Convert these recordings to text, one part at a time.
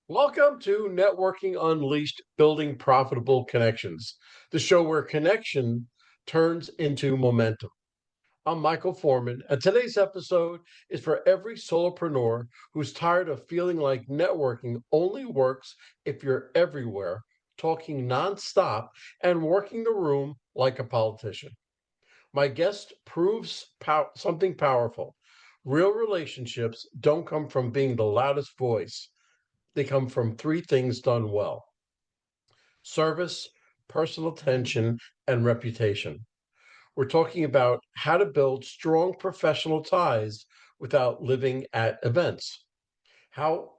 Welcome to Networking Unleashed Building Profitable Connections, the show where connection turns into momentum. I'm Michael Forman, and today's episode is for every solopreneur who's tired of feeling like networking only works if you're everywhere, talking nonstop, and working the room like a politician. My guest proves something powerful. Real relationships don't come from being the loudest voice. They come from three things done well: service, personal attention, and reputation. We're talking about how to build strong professional ties without living at events, how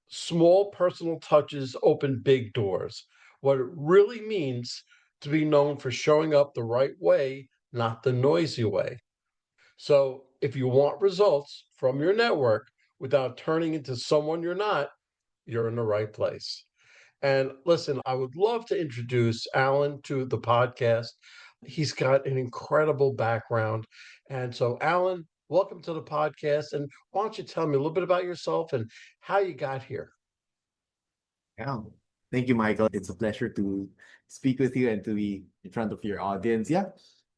small personal touches open big doors, what it really means to be known for showing up the right way, not the noisy way. So, if you want results from your network without turning into someone you're not, you're in the right place. And listen, I would love to introduce Alan to the podcast. He's got an incredible background. And so, Alan, welcome to the podcast. And why don't you tell me a little bit about yourself and how you got here? Yeah. Thank you, Michael. It's a pleasure to speak with you and to be in front of your audience. Yeah.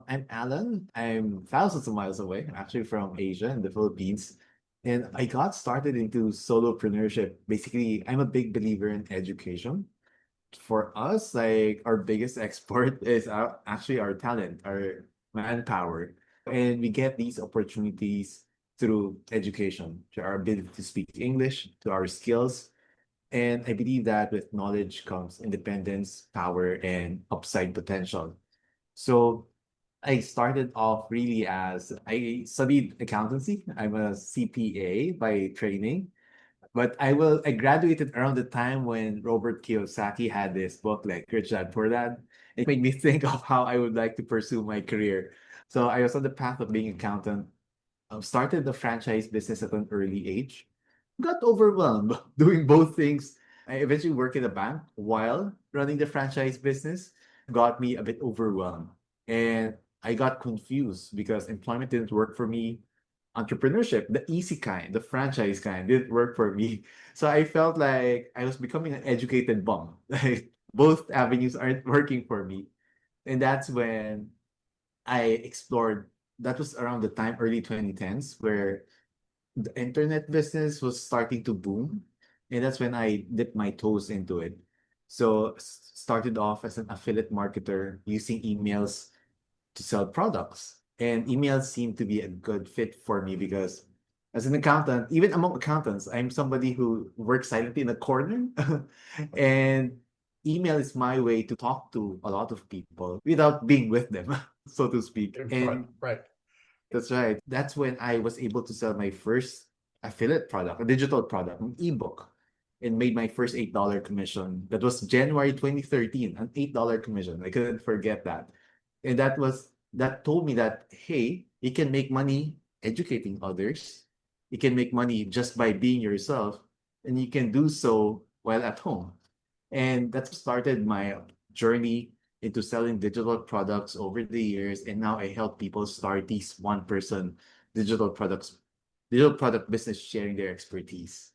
I'm Alan. I'm thousands of miles away. I'm actually from Asia in the Philippines. And I got started into solopreneurship. Basically, I'm a big believer in education. For us, like our biggest export is actually our talent, our manpower. And we get these opportunities through education, to our ability to speak English, to our skills, and I believe that with knowledge comes independence, power, and upside potential. So I started off really as I studied accountancy. I'm a CPA by training, but I graduated around the time when Robert Kiyosaki had this book like Rich Dad Poor Dad. It made me think of how I would like to pursue my career. So I was on the path of being an accountant. Started the franchise business at an early age, got overwhelmed doing both things. I eventually worked in a bank while running the franchise business, got me a bit overwhelmed. And I got confused because employment didn't work for me. Entrepreneurship, the easy kind, the franchise kind, didn't work for me. So I felt like I was becoming an educated bum. Like both avenues aren't working for me. And that's when I explored, that was around the time, early 2010s, where the internet business was starting to boom. And that's when I dipped my toes into it. So started off as an affiliate marketer using emails to sell products. And emails seemed to be a good fit for me because as an accountant, even among accountants, I'm somebody who works silently in a corner. And email is my way to talk to a lot of people without being with them, so to speak. Right, And right. that's right. That's when I was able to sell my first affiliate product, a digital product, an ebook, and made my first $8 commission. That was January 2013, an $8 commission. I couldn't forget that. And that told me that, hey, you can make money educating others. You can make money just by being yourself, and you can do so while at home. And that started my journey into selling digital products over the years. And now I help people start these one-person digital products, digital product business, sharing their expertise.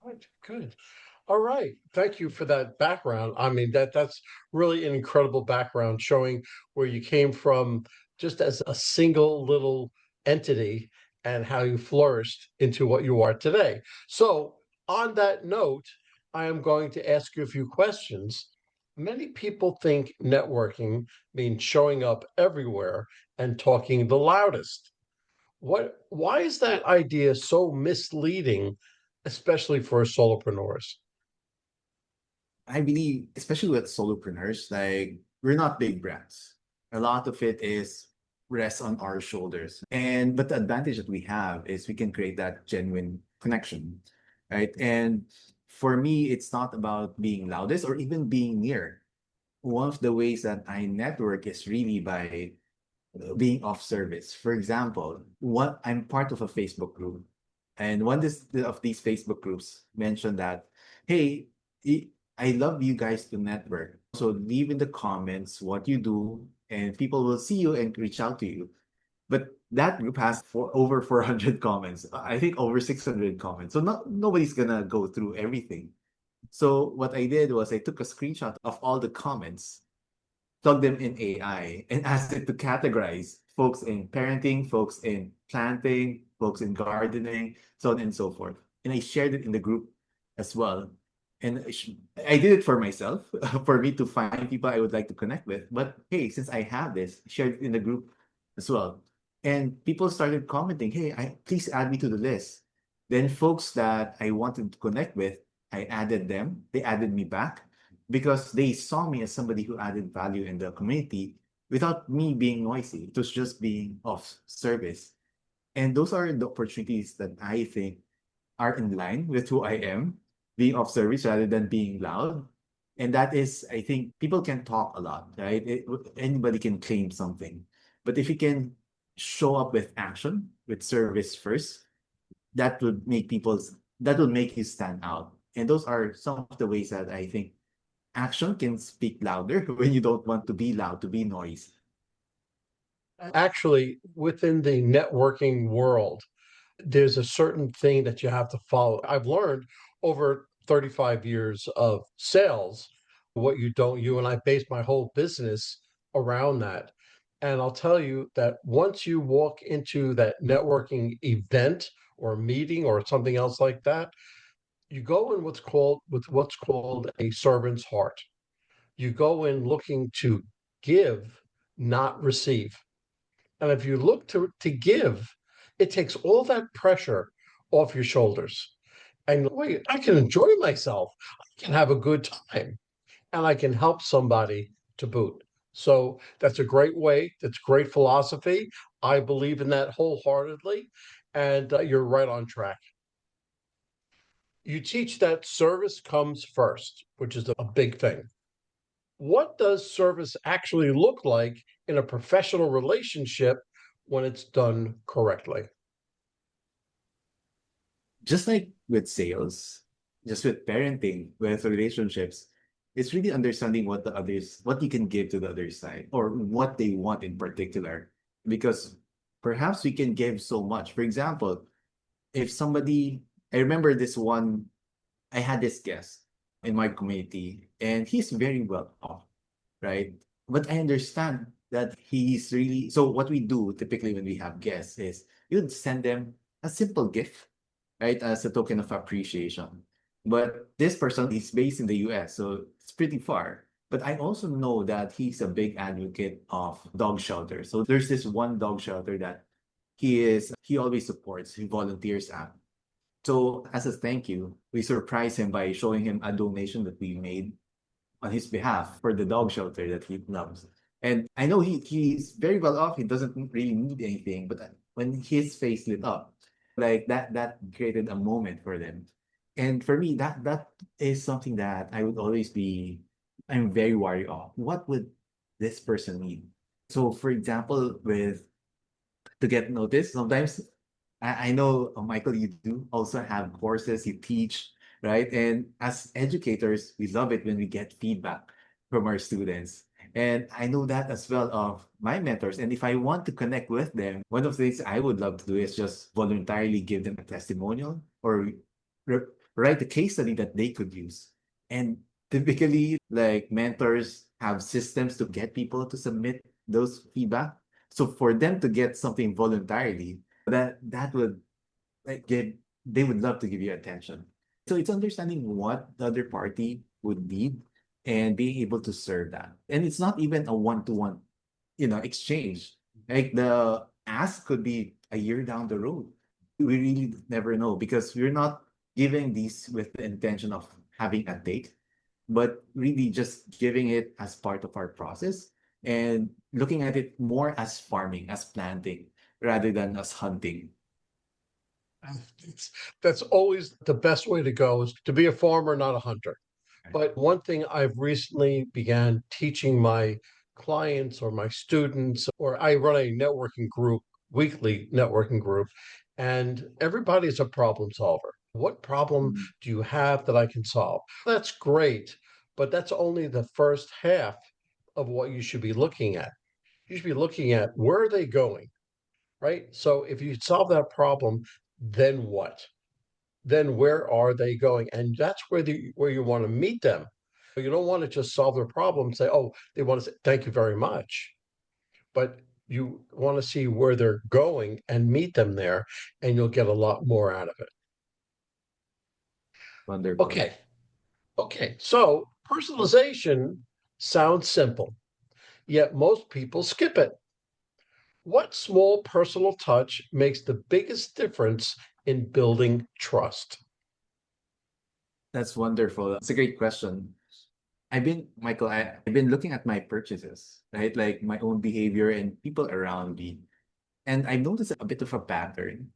Right, good. All right. Thank you for that background. I mean, that's really an incredible background showing where you came from just as a single little entity and how you flourished into what you are today. So, on that note, I am going to ask you a few questions. Many people think networking means showing up everywhere and talking the loudest. Why is that idea so misleading, especially for solopreneurs? I believe, especially with solopreneurs, like we're not big brands. A lot of it is rests on our shoulders. And but the advantage that we have is we can create that genuine connection, right? And for me, it's not about being loudest or even being near. One of the ways that I network is really by being of service. For example, what I'm part of a Facebook group, and of these Facebook groups mentioned that, hey, I love you guys to network. So leave in the comments what you do, and people will see you and reach out to you. But That group has over 400 comments. I think over 600 comments. So nobody's gonna go through everything. So what I did was I took a screenshot of all the comments, plugged them in AI, and asked it to categorize folks in parenting, folks in planting, folks in gardening, so on and so forth. And I shared it in the group as well. And I did it for myself, for me to find people I would like to connect with. But hey, since I have this, shared it in the group as well. And people started commenting, hey, please add me to the list. Then folks that I wanted to connect with, I added them. They added me back because they saw me as somebody who added value in the community without me being noisy. It was just being of service. And those are the opportunities that I think are in line with who I am, being of service rather than being loud. And that is, I think, people can talk a lot, right? Anybody can claim something. But if you can show up with action, with service first, that will make you stand out. And those are some of the ways that I think action can speak louder when you don't want to be loud, to be noisy. Actually, within the networking world, there's a certain thing that you have to follow. I've learned over 35 years of sales what you and I base my whole business around that. And I'll tell you that once you walk into that networking event or meeting or something else like that, you go in what's called a servant's heart. You go in looking to give, not receive. And if you look to give, it takes all that pressure off your shoulders. And wait, I can enjoy myself. I can have a good time and I can help somebody to boot. So that's a great way. That's great philosophy. I believe in that wholeheartedly. And you're right on track. You teach that service comes first, which is a big thing. What does service actually look like in a professional relationship when it's done correctly? Just like with sales, just with parenting, with relationships, it's really understanding what you can give to the other side or what they want in particular. Because perhaps we can give so much. For example, if somebody, I remember this one, I had this guest in my community and he's very well off, right? But I understand that he's really, so what we do typically when we have guests is you'd send them a simple gift, right? As a token of appreciation. But this person is based in the US, so it's pretty far. But I also know that he's a big advocate of dog shelter. So there's this one dog shelter that he always supports, he volunteers at. So as a thank you, we surprise him by showing him a donation that we made on his behalf for the dog shelter that he loves. And I know he's very well off. He doesn't really need anything, but when his face lit up, like that created a moment for them. And for me, that is something that I would always be. I'm very wary of. What would this person need? So, for example, with to get noticed, sometimes I know, Michael, you do also have courses you teach, right? And as educators, we love it when we get feedback from our students. And I know that as well of my mentors. And if I want to connect with them, one of the things I would love to do is just voluntarily give them a testimonial or re- write a case study that they could use. And typically, like mentors have systems to get people to submit those feedback. So for them to get something voluntarily, that would like give they would love to give you attention. So it's understanding what the other party would need and being able to serve that. And it's not even a one-to-one, exchange. Like the ask could be a year down the road. We really never know because we're not giving these with the intention of having a date, but really just giving it as part of our process and looking at it more as farming, as planting, rather than as hunting. It's, that's always the best way to go is to be a farmer, not a hunter. Right. But one thing I've recently began teaching my clients or my students, or I run a networking group, weekly networking group, and everybody's a problem solver. What problem Mm. do you have that I can solve? That's great, but that's only the first half of what you should be looking at. You should be looking at where are they going? right? So if you solve that problem, then what? Then where are they going? And that's where you want to meet them. You don't want to just solve their problem and say, oh, they want to say thank you very much. But you want to see where they're going and meet them there, and you'll get a lot more out of it. Wonderful. Okay. Okay. So personalization sounds simple, yet most people skip it. What small personal touch makes the biggest difference in building trust? That's wonderful. That's a great question. Michael, I've been looking at my purchases, right? Like my own behavior and people around me. And I've noticed a bit of a pattern.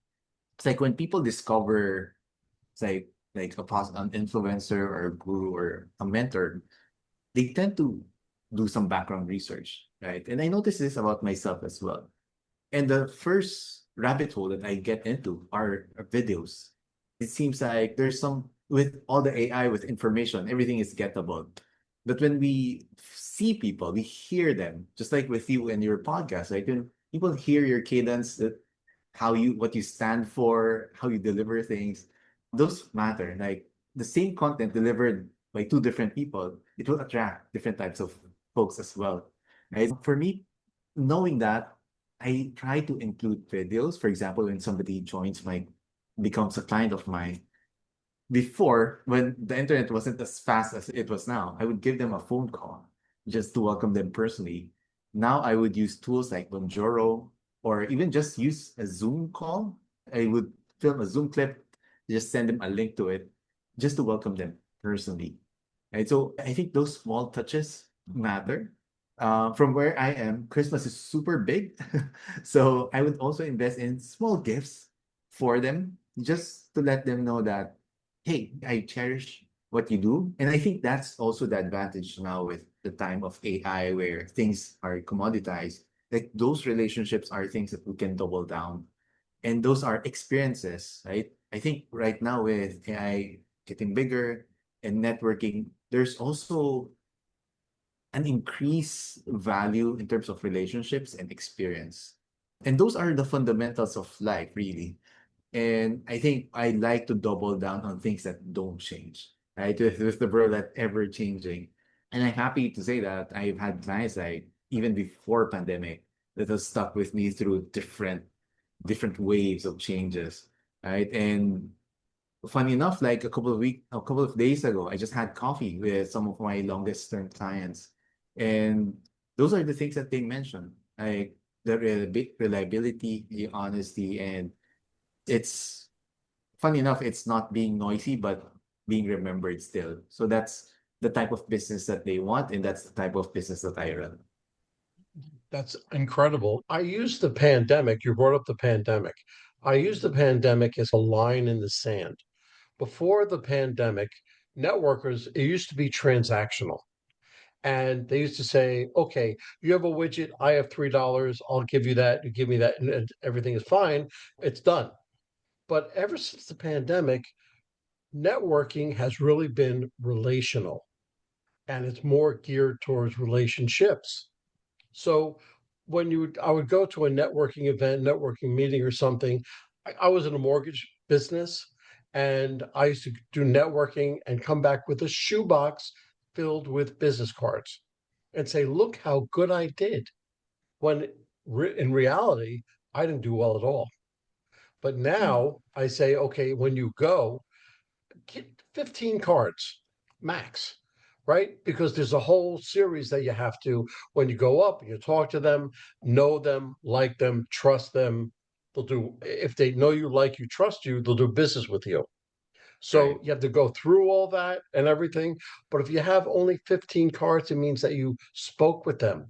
It's like when people discover, it's like an influencer or a guru or a mentor, they tend to do some background research, right? And I notice this about myself as well. And the first rabbit hole that I get into are videos. It seems like there's some, with all the AI, with information, everything is gettable. But when we see people, we hear them, just like with you and your podcast, right? When people hear your cadence, that what you stand for, how you deliver things, those matter. Like the same content delivered by two different people, it will attract different types of folks as well. Right? For me, knowing that, I try to include videos. For example, when somebody becomes a client of mine, before, when the internet wasn't as fast as it was now, I would give them a phone call just to welcome them personally. Now I would use tools like Bonjoro, or even just use a Zoom call. I would film a Zoom clip, just send them a link to it, just to welcome them personally. Right. So I think those small touches matter. From where I am, Christmas is super big. So I would also invest in small gifts for them, just to let them know that, hey, I cherish what you do. And I think that's also the advantage now with the time of AI, where things are commoditized. Like those relationships are things that we can double down. And those are experiences, right? I think right now with AI getting bigger and networking, there's also an increased value in terms of relationships and experience. And those are the fundamentals of life, really. And I think I like to double down on things that don't change, right? With the world that ever changing. And I'm happy to say that I've had clients, like even before pandemic, that have stuck with me through different waves of changes, right? And funny enough, like a couple of days ago, I just had coffee with some of my longest term clients. And those are the things that they mentioned, like the reliability, the honesty, and it's funny enough, it's not being noisy, but being remembered still. So that's the type of business that they want, and that's the type of business that I run. That's incredible. I use the pandemic, you brought up the pandemic. I use the pandemic as a line in the sand. Before the pandemic, networkers, it used to be transactional. And they used to say, okay, you have a widget, I have $3, I'll give you that, you give me that, and everything is fine. It's done. But ever since the pandemic, networking has really been relational and it's more geared towards relationships. So I would go to a networking event, networking meeting or something. I was in a mortgage business and I used to do networking and come back with a shoebox filled with business cards and say, look how good I did. When in reality, I didn't do well at all. But Mm. now I say, okay, when you go, get 15 cards max, right? Because there's a whole series that you have to, when you go up, you talk to them, know them, like them, trust them. They'll do, if they know you, like you, trust you, they'll do business with you. So Right. you have to go through all that and everything. But if you have only 15 cards, it means that you spoke with them,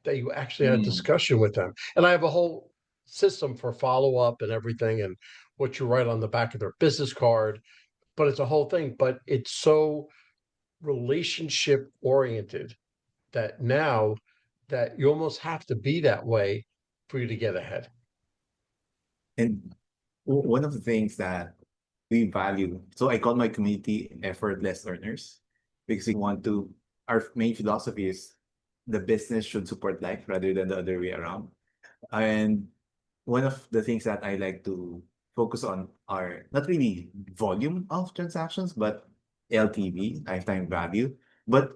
that you actually had a Mm. discussion with them. And I have a whole system for follow up and everything and what you write on the back of their business card. But it's a whole thing. But it's so relationship oriented that now that you almost have to be that way for you to get ahead. And one of the things that we value, so I call my community effortless earners, because our main philosophy is the business should support life rather than the other way around. And one of the things that I like to focus on are not really volume of transactions, but LTV, lifetime value. But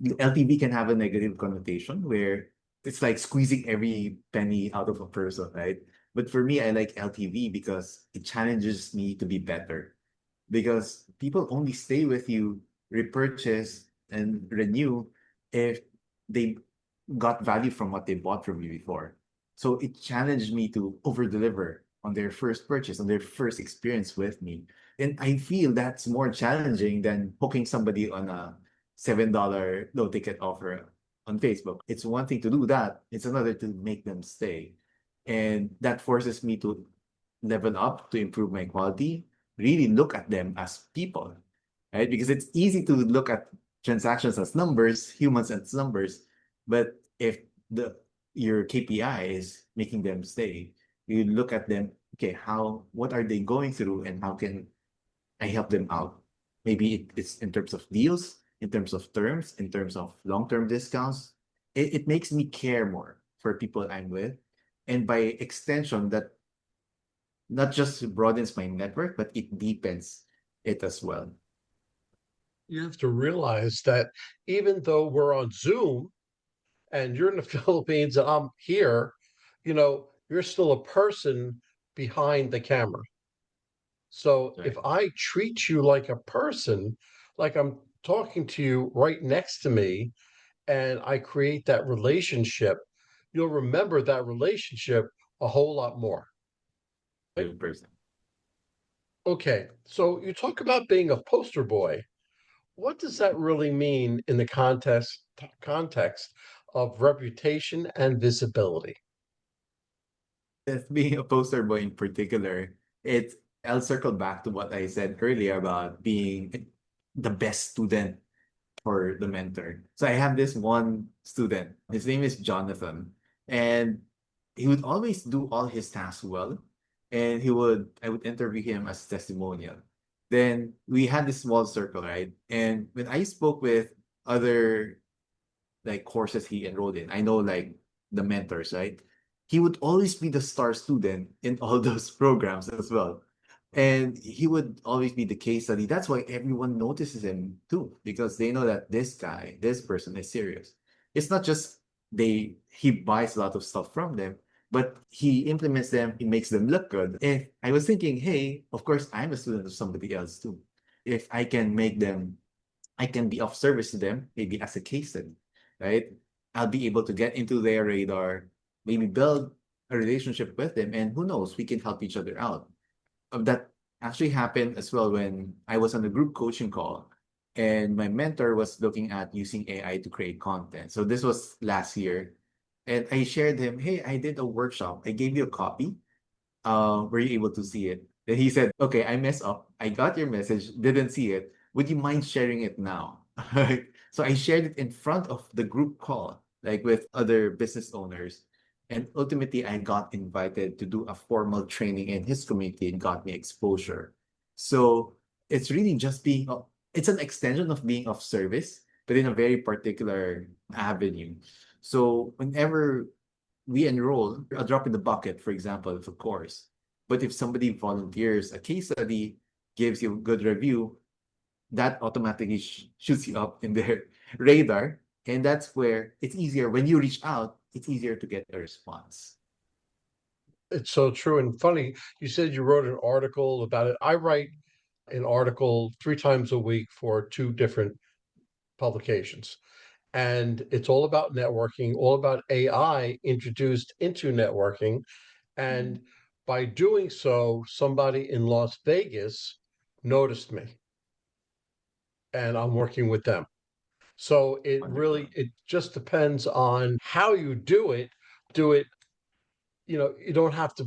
LTV can have a negative connotation where it's like squeezing every penny out of a person, right? But for me, I like LTV because it challenges me to be better. Because people only stay with you, repurchase, and renew if they got value from what they bought from you before. So it challenged me to over deliver on their first purchase, on their first experience with me. And I feel that's more challenging than hooking somebody on a $7 low ticket offer on Facebook. It's one thing to do that, it's another to make them stay. And that forces me to level up, to improve my quality, really look at them as people, right? Because it's easy to look at transactions as numbers, humans as numbers, but if the your KPI is making them stay, you look at them, okay, what are they going through and how can I help them out? Maybe it's in terms of deals, in terms of terms, in terms of long-term discounts. It makes me care more for people I'm with. And by extension, that not just broadens my network, but it deepens it as well. You have to realize that even though we're on Zoom and you're in the Philippines and I'm here, you're still a person behind the camera. So if Right. I treat you like a person, like I'm talking to you right next to me, and I create that relationship, you'll remember that relationship a whole lot more. Right? 100%. Okay, so you talk about being a poster boy. What does that really mean in the context of reputation and visibility? As being a poster boy in particular, I'll circle back to what I said earlier about being the best student for the mentor. So I have this one student. His name is Jonathan, and he would always do all his tasks well. And I would interview him as testimonial. Then we had this small circle, right? And when I spoke with other like courses he enrolled in, I know like the mentors, right? He would always be the star student in all those programs as well. And he would always be the case study. That's why everyone notices him too, because they know that this person is serious. It's not just he buys a lot of stuff from them, but he implements them, he makes them look good. If I was thinking, hey, of course, I'm a student of somebody else too. If I can be of service to them, maybe as a case study, right? I'll be able to get into their radar, maybe build a relationship with them, and who knows, we can help each other out. That actually happened as well when I was on a group coaching call and my mentor was looking at using AI to create content. So this was last year. And I shared him, hey, I did a workshop. I gave you a copy. Were you able to see it? Then he said, okay, I messed up. I got your message, didn't see it. Would you mind sharing it now? So I shared it in front of the group call, like with other business owners. And ultimately, I got invited to do a formal training in his community and got me exposure. So it's really just it's an extension of being of service, but in a very particular avenue. So whenever we enroll a drop in the bucket, for example, of a course. But if somebody volunteers a case study, gives you a good review, that automatically shoots you up in their radar. And that's where it's easier when you reach out, it's easier to get a response. It's so true and funny. You said you wrote an article about it. I write an article 3 times a week for 2 different publications. And it's all about networking, all about AI introduced into networking. And by doing so, somebody in Las Vegas noticed me and I'm working with them. So Wonderful. it just depends on how you do it. Do it, you don't have to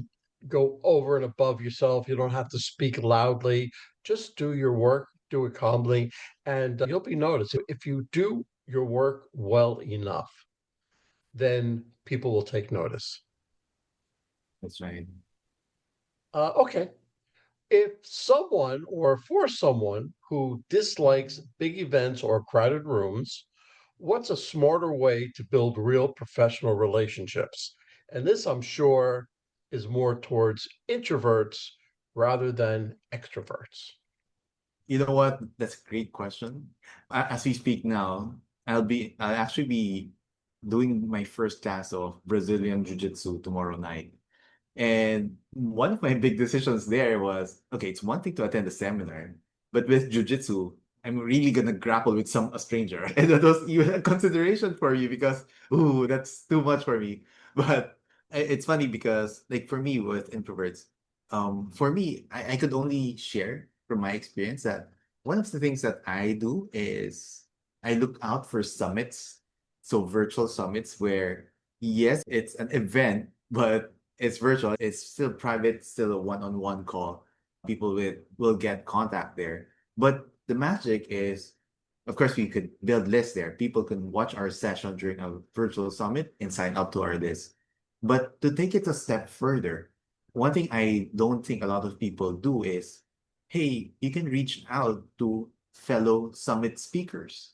go over and above yourself. You don't have to speak loudly. Just do your work, do it calmly, and you'll be noticed. If you do your work well enough, then people will take notice. That's right. Okay. If someone or for someone who dislikes big events or crowded rooms, what's a smarter way to build real professional relationships? And this, I'm sure, is more towards introverts rather than extroverts? You know what? That's a great question. As we speak now, I'll actually be doing my first class of Brazilian Jiu-Jitsu tomorrow night. And one of my big decisions there was, okay, it's one thing to attend a seminar, but with Jiu-Jitsu, I'm really gonna grapple with a stranger. And that was even a consideration for you because, ooh, that's too much for me. But it's funny because, like, for me with introverts, for me, I could only share from my experience that one of the things that I do is I look out for summits, so virtual summits where, yes, it's an event, but it's virtual. It's still private, still a one-on-one call. People will get contact there. But the magic is, of course, we could build lists there. People can watch our session during a virtual summit and sign up to our list. But to take it a step further, one thing I don't think a lot of people do is, hey, you can reach out to fellow summit speakers,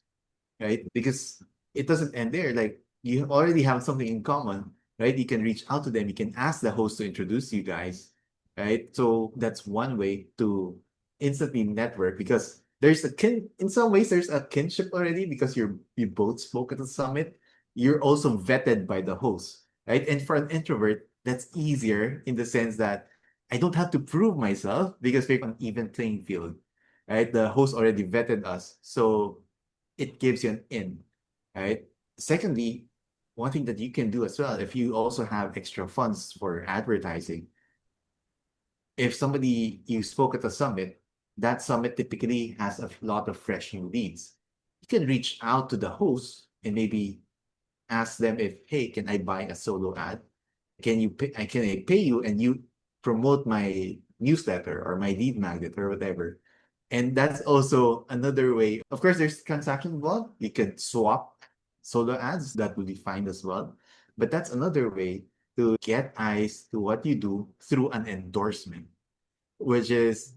right? Because it doesn't end there. Like you already have something in common, right? You can reach out to them. You can ask the host to introduce you guys, right? So that's one way to instantly network because in some ways there's a kinship already because you both spoke at the summit. You're also vetted by the host, right? And for an introvert, that's easier in the sense that I don't have to prove myself because we're on even playing field, right? The host already vetted us. So it gives you an in, right? Secondly, one thing that you can do as well, if you also have extra funds for advertising, if somebody you spoke at a summit, that summit typically has a lot of fresh new leads. You can reach out to the host and maybe ask them if, hey, can I buy a solo ad? Can I pay you and you promote my newsletter or my lead magnet or whatever? And that's also another way. Of course, there's transaction involved. You can swap solo ads. That would be fine as well. But that's another way to get eyes to what you do through an endorsement, which is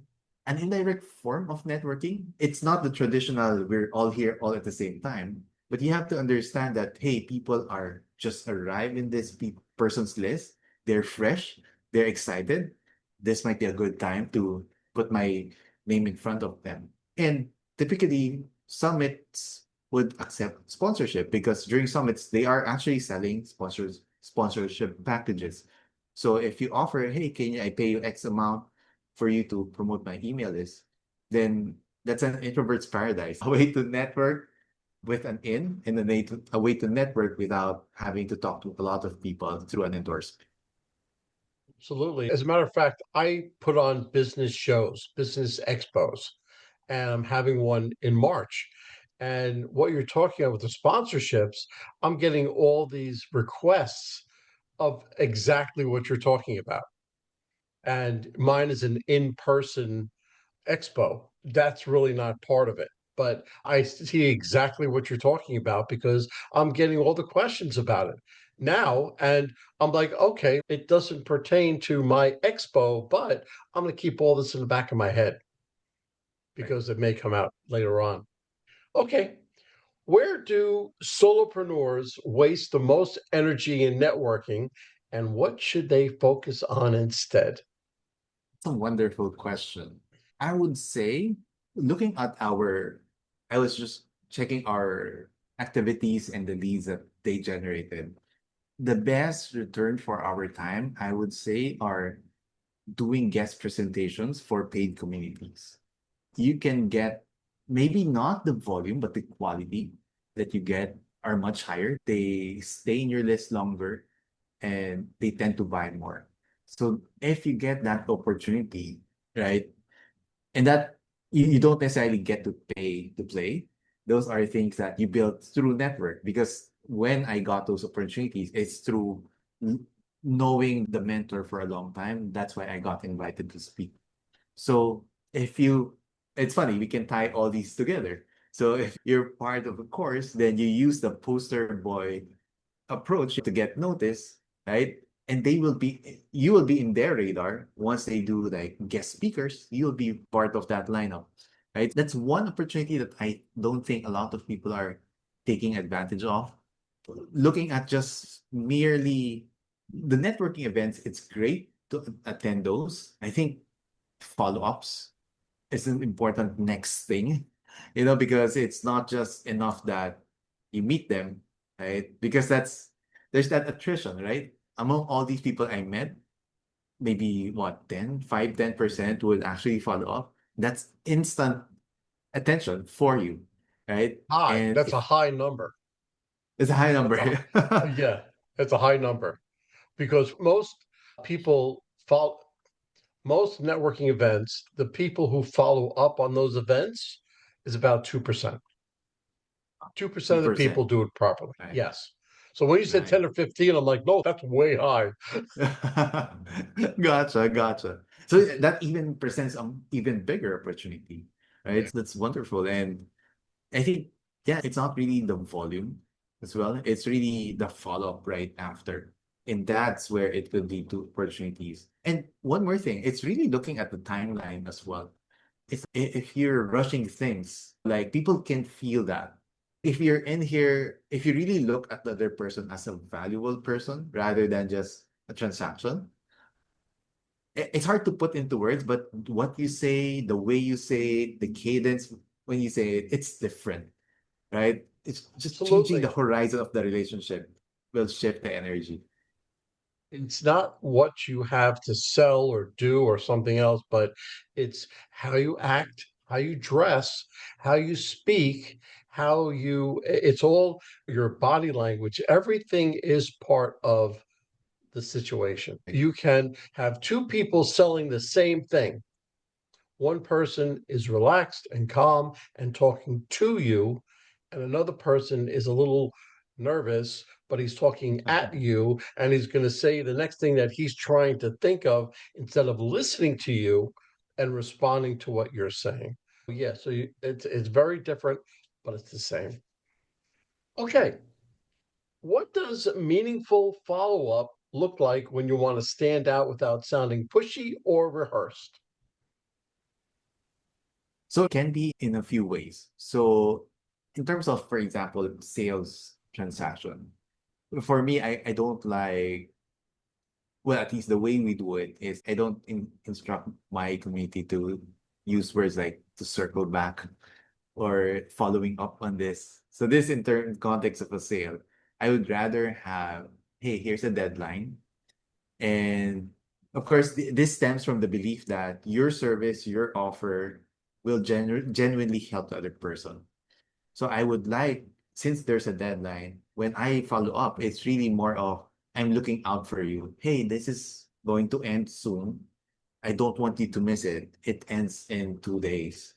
an indirect form of networking. It's not the traditional, we're all here all at the same time. But you have to understand that, hey, people are just arrived in this person's list. They're fresh. They're excited. This might be a good time to put my name in front of them. And typically, summits would accept sponsorship because during summits, they are actually selling sponsorship packages. So if you offer, hey, can I pay you X amount for you to promote my email list, then that's an introvert's paradise. A way to network with an in and a way to network without having to talk to a lot of people through an endorsement. Absolutely. As a matter of fact, I put on business shows, business expos, and I'm having one in March. And what you're talking about with the sponsorships, I'm getting all these requests of exactly what you're talking about. And mine is an in-person expo. That's really not part of it. But I see exactly what you're talking about because I'm getting all the questions about it now. And I'm like, okay, it doesn't pertain to my expo, but I'm going to keep all this in the back of my head Right. because it may come out later on. Okay. Where do solopreneurs waste the most energy in networking and what should they focus on instead? It's a wonderful question. I would say, looking at I was just checking our activities and the leads that they generated. The best return for our time, I would say, are doing guest presentations for paid communities. You can get maybe not the volume, but the quality that you get are much higher. They stay in your list longer and they tend to buy more. So if you get that opportunity, right, and that you don't necessarily get to pay to play, those are things that you build through network. Because when I got those opportunities, it's through knowing the mentor for a long time. That's why I got invited to speak. So if you, it's funny, we can tie all these together. So if you're part of a course, then you use the poster boy approach to get noticed, right? And you will be in their radar once they do like guest speakers, you'll be part of that lineup, right? That's one opportunity that I don't think a lot of people are taking advantage of. Looking at just merely the networking events, it's great. to attend those, I think follow-ups is an important next thing, because it's not just enough that you meet them, right? Because there's that attrition, right? Among all these people I met, maybe what, 10% would actually follow up. That's instant attention for you, right? High. And That's a if high number. it's a high That's number. a yeah, it's a high number because people follow most networking events, the people who follow up on those events is about 2%. 2% of the 2%. people do it properly. Right. Yes. So when you said Right. 10 or 15, I'm like, no, that's way high. Gotcha. So that even presents an even bigger opportunity, right? Yeah. That's wonderful. And I think, yeah, it's not really the volume as well. It's really the follow-up right after. And that's where it will lead to opportunities. And one more thing, it's really looking at the timeline as well. If you're rushing things, like people can feel that. If you're in here, if you really look at the other person as a valuable person rather than just a transaction, it's hard to put into words, but what you say, the way you say it, the cadence when you say it, it's different, right? It's just changing the Absolutely. horizon of the relationship will shift the energy. It's not what you have to sell or do or something else, but it's how you act, how you dress, how you speak, it's all your body language. Everything is part of the situation. You can have two people selling the same thing. One person is relaxed and calm and talking to you, and another person is a little nervous, but he's talking at you, and he's going to say the next thing that he's trying to think of instead of listening to you and responding to what you're saying. Yeah, so it's very different, but it's the same. Okay, what does meaningful follow up look like when you want to stand out without sounding pushy or rehearsed? So it can be in a few ways. So in terms of, for example, sales transaction, for me, I don't like, well, at least the way we do it is I don't instruct my community to use words like to circle back or following up on this. So this in term context of a sale, I would rather have, hey, here's a deadline. And of course, this stems from the belief that your service, your offer will genuinely help the other person. So I would like, since there's a deadline, when I follow up, it's really more of I'm looking out for you. Hey, this is going to end soon. I don't want you to miss it. It ends in 2 days.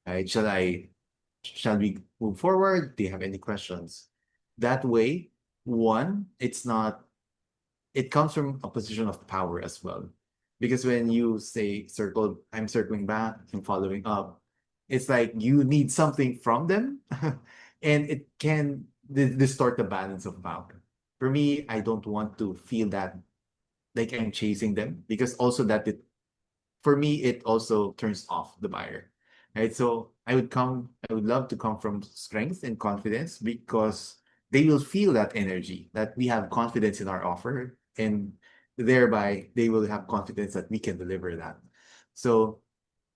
Right? Shall we move forward? Do you have any questions? That way, one, it comes from a position of power as well. Because when you say circle, I'm circling back, I'm following up, it's like you need something from them and it can distort the balance of power. For me, I don't want to feel that like I'm chasing them because also for me, it also turns off the buyer, right? So I would love to come from strength and confidence because they will feel that energy that we have confidence in our offer and thereby they will have confidence that we can deliver that. So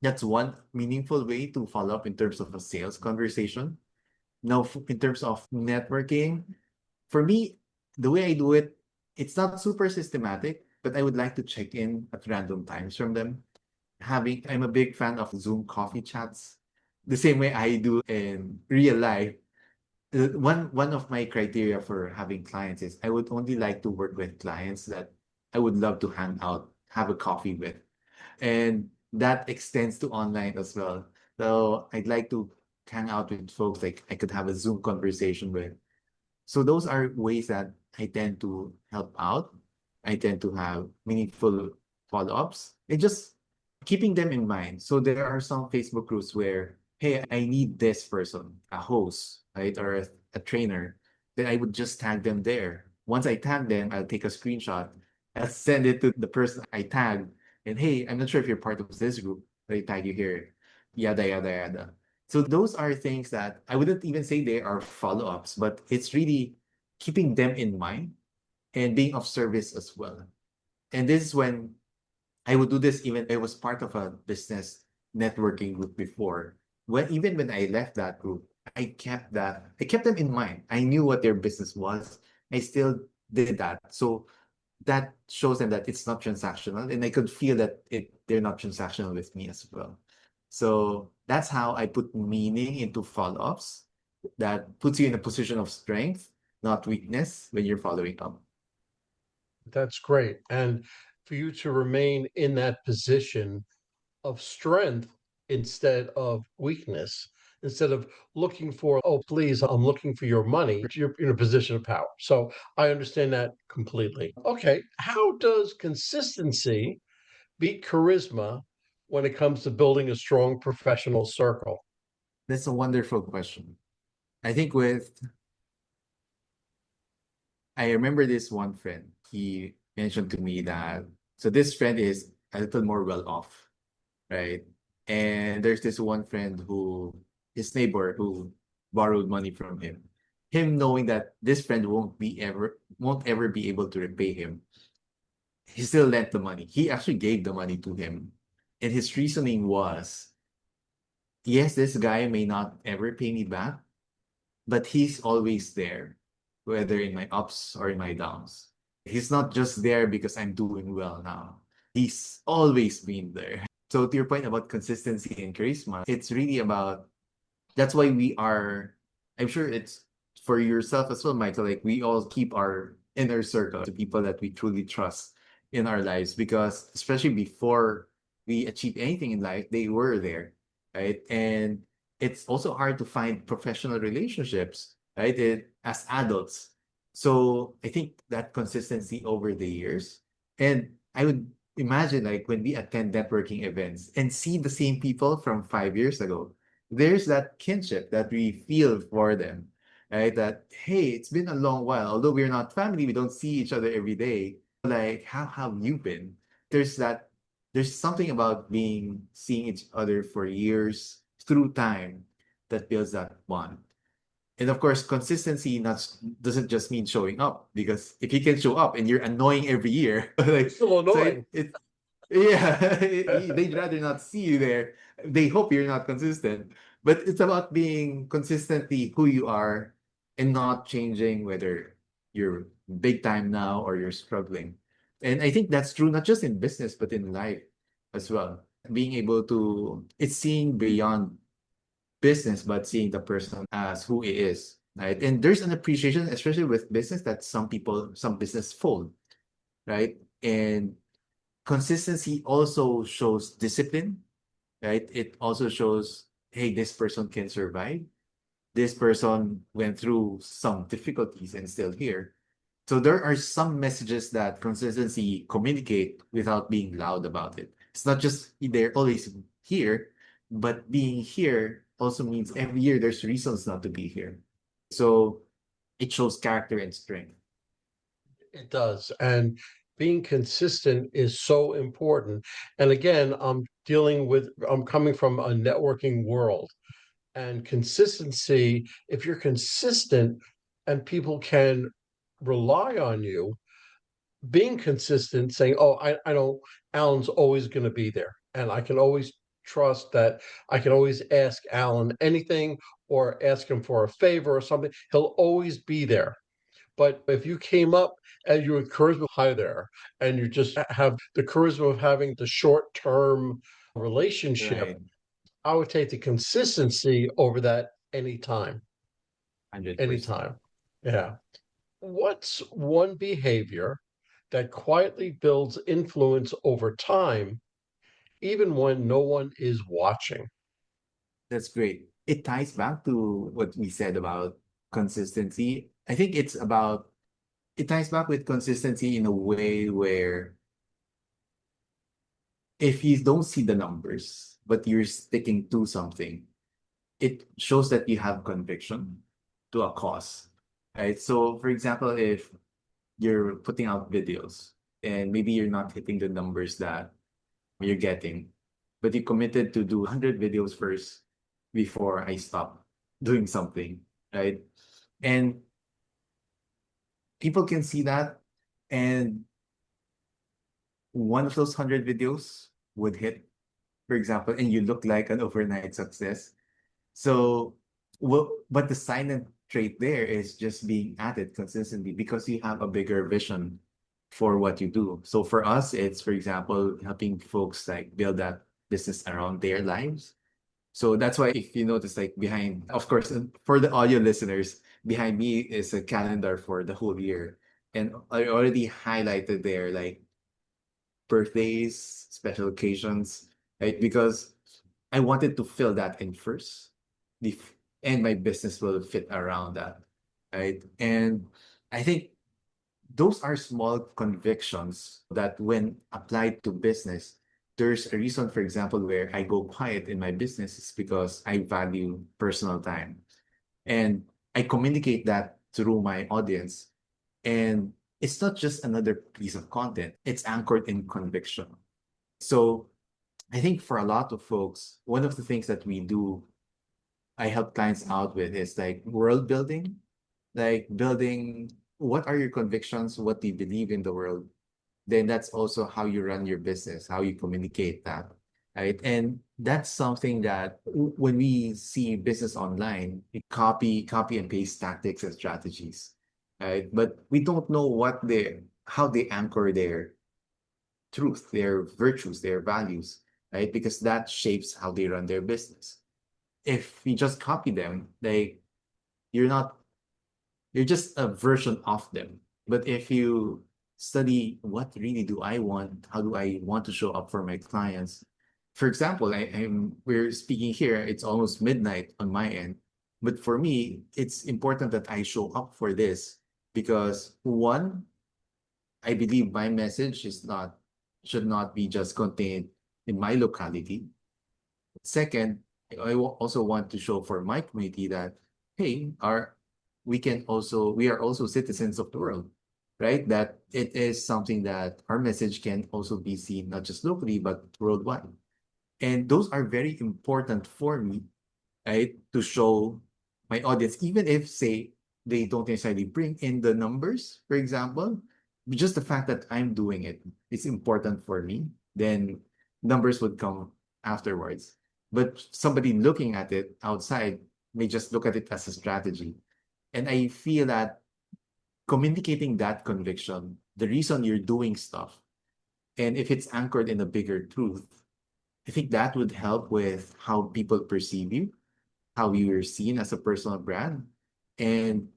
that's one meaningful way to follow up in terms of a sales conversation. Now, in terms of networking, for me, the way I do it, it's not super systematic, but I would like to check in at random times from them. I'm a big fan of Zoom coffee chats, the same way I do in real life. One of my criteria for having clients is I would only like to work with clients that I would love to hang out, have a coffee with. And that extends to online as well. So I'd like to hang out with folks like I could have a Zoom conversation with. So those are ways that I tend to help out. I tend to have meaningful follow-ups and just keeping them in mind. So there are some Facebook groups where, hey, I need this person, a host, right, or a trainer. Then I would just tag them there. Once I tag them, I'll take a screenshot. I'll send it to the person I tagged. And hey, I'm not sure if you're part of this group, but I tag you here. Yada, yada, yada. So those are things that I wouldn't even say they are follow-ups, but it's really keeping them in mind and being of service as well. And this is when I would do this even I was part of a business networking group before. Even when I left that group, I kept them in mind. I knew what their business was. I still did that. So that shows them that it's not transactional, and I could feel that they're not transactional with me as well. So that's how I put meaning into follow-ups. That puts you in a position of strength, not weakness, when you're following up. That's great. And for you to remain in that position of strength instead of weakness, instead of looking for, oh, please, I'm looking for your money, you're in a position of power. So I understand that completely. Okay. How does consistency beat charisma when it comes to building a strong professional circle? That's a wonderful question. I think I remember this one friend. He mentioned to me that, so this friend is a little more well off, right? And there's this one friend his neighbor who borrowed money from him. Him knowing that this friend won't ever be able to repay him, he still lent the money. He actually gave the money to him. And his reasoning was, yes, this guy may not ever pay me back, but he's always there, whether in my ups or in my downs. He's not just there because I'm doing well now. He's always been there. So to your point about consistency and charisma, it's really about that's why I'm sure it's for yourself as well, Michael. Like we all keep our inner circle, the people that we truly trust in our lives, because especially before we achieve anything in life, they were there, right? And it's also hard to find professional relationships, right? As adults. So I think that consistency over the years, and I would imagine like when we attend networking events and see the same people from 5 years ago, there's that kinship that we feel for them, right? That, hey, it's been a long while. Although we're not family, we don't see each other every day. Like, how have you been? There's that, there's something about seeing each other for years through time that builds that bond. And of course, consistency not doesn't just mean showing up, because if you can show up and you're annoying every year, like Still so annoying. yeah, they'd rather not see you there. They hope you're not consistent. But it's about being consistently who you are and not changing whether you're big time now or you're struggling. And I think that's true not just in business but in life as well. Being able to it's seeing beyond business but seeing the person as who he is. Right. And there's an appreciation, especially with business, that some business fold, right? And consistency also shows discipline, right? It also shows, hey, this person can survive. This person went through some difficulties and still here. So there are some messages that consistency communicate without being loud about it. It's not just they're always here, but being here also means every year there's reasons not to be here. So it shows character and strength. It does. And being consistent is so important. And again, I'm coming from a networking world, and consistency, if you're consistent and people can rely on you, being consistent, saying, oh, I know Alan's always going to be there. And I can always trust that I can always ask Alan anything or ask him for a favor or something. He'll always be there. But if you came up and you had charisma high there, and you just have the charisma of having the short term relationship, Right. I would take the consistency over that anytime. 100%. Anytime. Yeah. What's one behavior that quietly builds influence over time, even when no one is watching? That's great. It ties back to what we said about consistency. I think it ties back with consistency in a way where if you don't see the numbers, but you're sticking to something, it shows that you have conviction to a cause, right? So, for example, if you're putting out videos and maybe you're not hitting the numbers that you're getting, but you committed to do 100 videos first before I stop doing something, right? And people can see that. And one of those 100 videos would hit, for example, and you look like an overnight success. So, well, but the silent trait there is just being at it consistently because you have a bigger vision for what you do. So for us, it's, for example, helping folks like build that business around their lives. So that's why if you notice, like behind, of course, for the audio listeners, behind me is a calendar for the whole year. And I already highlighted there like birthdays, special occasions, right? Because I wanted to fill that in first, and my business will fit around that, right? And I think those are small convictions that when applied to business, there's a reason, for example, where I go quiet in my business is because I value personal time. And I communicate that through my audience. And it's not just another piece of content, it's anchored in conviction. So I think for a lot of folks, one of the things that we do, I help clients out with is like world building, like building what are your convictions, what do you believe in the world. Then that's also how you run your business, how you communicate that, right? And that's something that when we see business online, we copy and paste tactics and strategies, right? But we don't know how they anchor their truth, their virtues, their values, right? Because that shapes how they run their business. If we just copy them, you're not you're just a version of them. But if you study what really do I want, how do I want to show up for my clients? For example, we're speaking here, it's almost midnight on my end. But for me, it's important that I show up for this because one, I believe my message should not be just contained in my locality. Second, also want to show for my community that, hey, we are also citizens of the world, right? That it is something that our message can also be seen not just locally, but worldwide. And those are very important for me, right? To show my audience, even if, say, they don't necessarily bring in the numbers, for example, just the fact that I'm doing it, it's important for me, then numbers would come afterwards. But somebody looking at it outside may just look at it as a strategy. And I feel that communicating that conviction, the reason you're doing stuff, and if it's anchored in a bigger truth, I think that would help with how people perceive you, how you're seen as a personal brand, and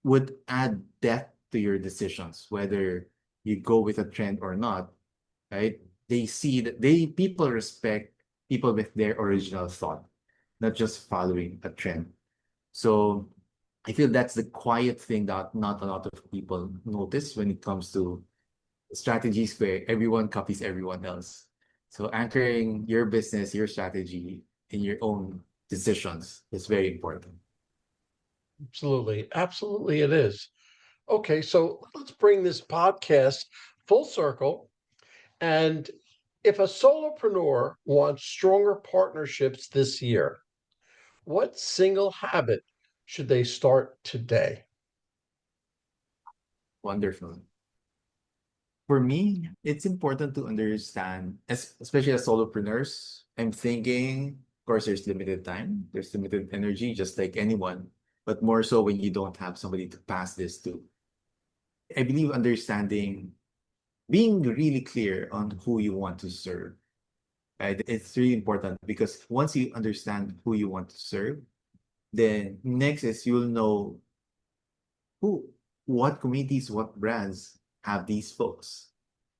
would add depth to your decisions, whether you go with a trend or not, right? They see that people respect people with their original thought, not just following a trend. So I feel that's the quiet thing that not a lot of people notice when it comes to strategies where everyone copies everyone else. So anchoring your business, your strategy in your own decisions is very important. Absolutely. Absolutely, it is. Okay, so let's bring this podcast full circle. And if a solopreneur wants stronger partnerships this year, what single habit should they start today? Wonderful. For me, it's important to understand, especially as solopreneurs, I'm thinking, of course, there's limited time, there's limited energy, just like anyone, but more so when you don't have somebody to pass this to. I believe understanding, being really clear on who you want to serve, right? It's really important because once you understand who you want to serve, then next is you'll know who, what communities, what brands have these folks.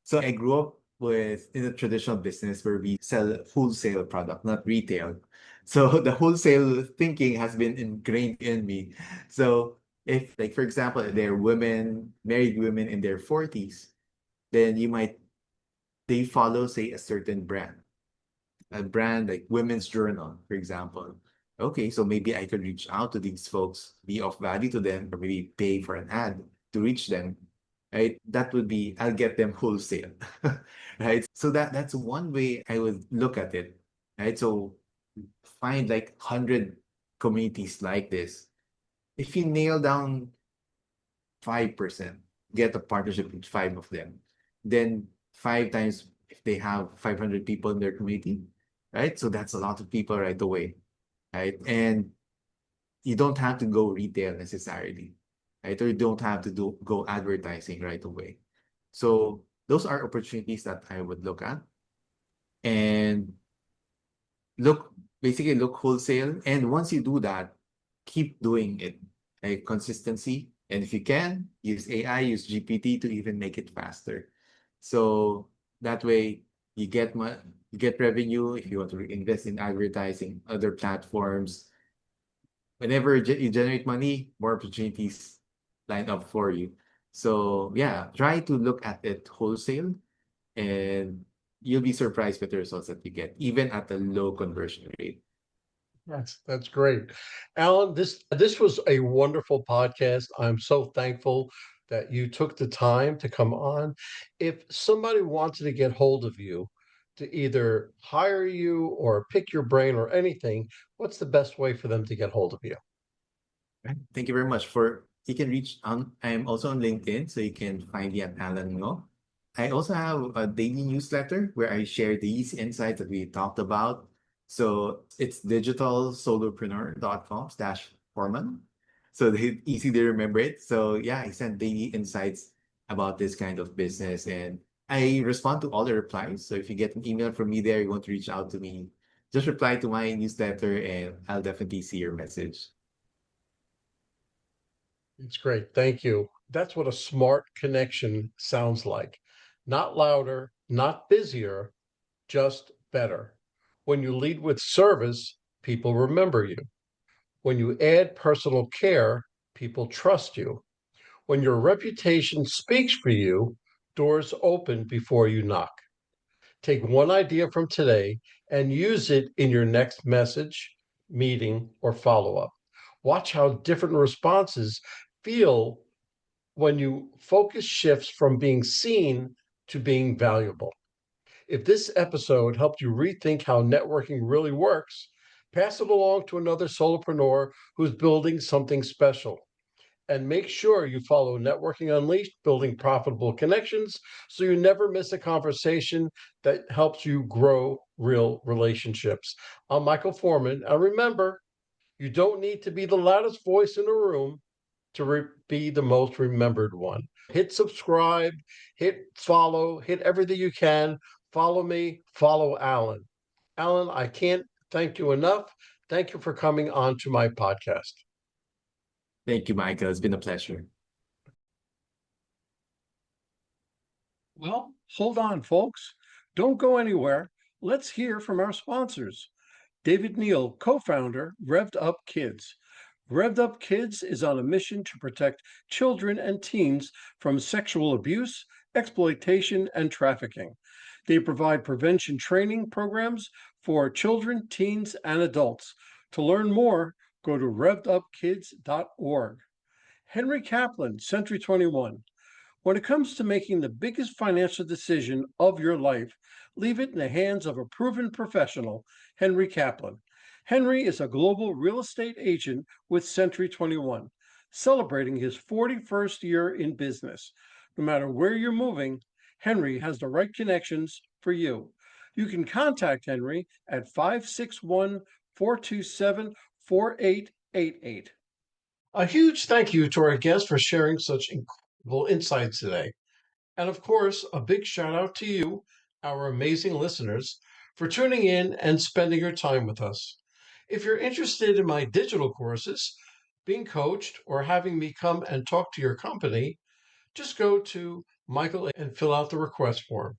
So I grew up in a traditional business where we sell wholesale product, not retail. So the wholesale thinking has been ingrained in me. So if, like, for example, they're women, married women in their 40s, then they follow, say, a certain brand, a brand like Women's Journal, for example. Okay, so maybe I could reach out to these folks, be of value to them, or maybe pay for an ad to reach them, right? That would be, I'll get them wholesale, right? So that's one way I would look at it, right? So find like 100 communities like this. If you nail down 5%, get a partnership with five of them, then 5 times if they have 500 people in their community, right? So that's a lot of people right away, right? And you don't have to go retail necessarily, right? Or you don't have to go advertising right away. So those are opportunities that I would look at and look basically look wholesale. And once you do that, keep doing it, like consistency. And if you can, use AI, use GPT to even make it faster. So that way you get revenue if you want to invest in advertising, other platforms. Whenever you generate money, more opportunities line up for you. So yeah, try to look at it wholesale and you'll be surprised with the results that you get, even at a low conversion rate. That's great. Alan, this was a wonderful podcast. I'm so thankful that you took the time to come on. If somebody wanted to get hold of you to either hire you or pick your brain or anything, what's the best way for them to get hold of you? Right. Thank you very much for you can reach on I'm also on LinkedIn, so you can find me at Allan Ngo. I also have a daily newsletter where I share these insights that we talked about. So it's digitalsolopreneur.com/Forman. So easy to remember it. So yeah, I send daily insights about this kind of business and I respond to all the replies. So if you get an email from me there, you want to reach out to me, just reply to my newsletter and I'll definitely see your message. It's great. Thank you. That's what a smart connection sounds like. Not louder, not busier, just better. When you lead with service, people remember you. When you add personal care, people trust you. When your reputation speaks for you, doors open before you knock. Take one idea from today and use it in your next message, meeting, or follow up. Watch how different responses feel when you focus shifts from being seen to being valuable. If this episode helped you rethink how networking really works, pass it along to another solopreneur who's building something special. And make sure you follow Networking Unleashed, Building Profitable Connections, so you never miss a conversation that helps you grow real relationships. I'm Michael Forman. And remember, you don't need to be the loudest voice in the room to be the most remembered one. Hit subscribe, hit follow, hit everything you can. Follow me, follow Alan. Alan, I can't thank you enough. Thank you for coming on to my podcast. Thank you, Michael. It's been a pleasure. Well, hold on, folks. Don't go anywhere. Let's hear from our sponsors. David Neal, co founder, Revved Up Kids. Revved Up Kids is on a mission to protect children and teens from sexual abuse, exploitation, and trafficking. They provide prevention training programs for children, teens, and adults. To learn more, go to revvedupkids.org. Henry Kaplan, Century 21. When it comes to making the biggest financial decision of your life, leave it in the hands of a proven professional, Henry Kaplan. Henry is a global real estate agent with Century 21, celebrating his 41st year in business. No matter where you're moving, Henry has the right connections for you. You can contact Henry at 561 427 4888. A huge thank you to our guest for sharing such incredible insights today. And of course, a big shout out to you, our amazing listeners, for tuning in and spending your time with us. If you're interested in my digital courses, being coached, or having me come and talk to your company, just go to Michael and fill out the request form.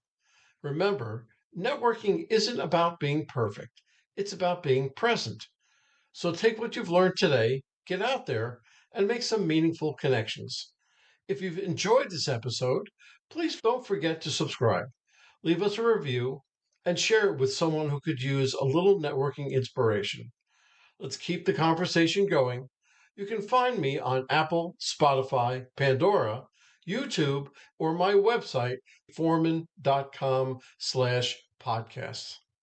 Remember, networking isn't about being perfect, it's about being present. So take what you've learned today, get out there, and make some meaningful connections. If you've enjoyed this episode, please don't forget to subscribe, leave us a review, and share it with someone who could use a little networking inspiration. Let's keep the conversation going. You can find me on Apple, Spotify, Pandora, YouTube, or my website, forman.com/podcasts.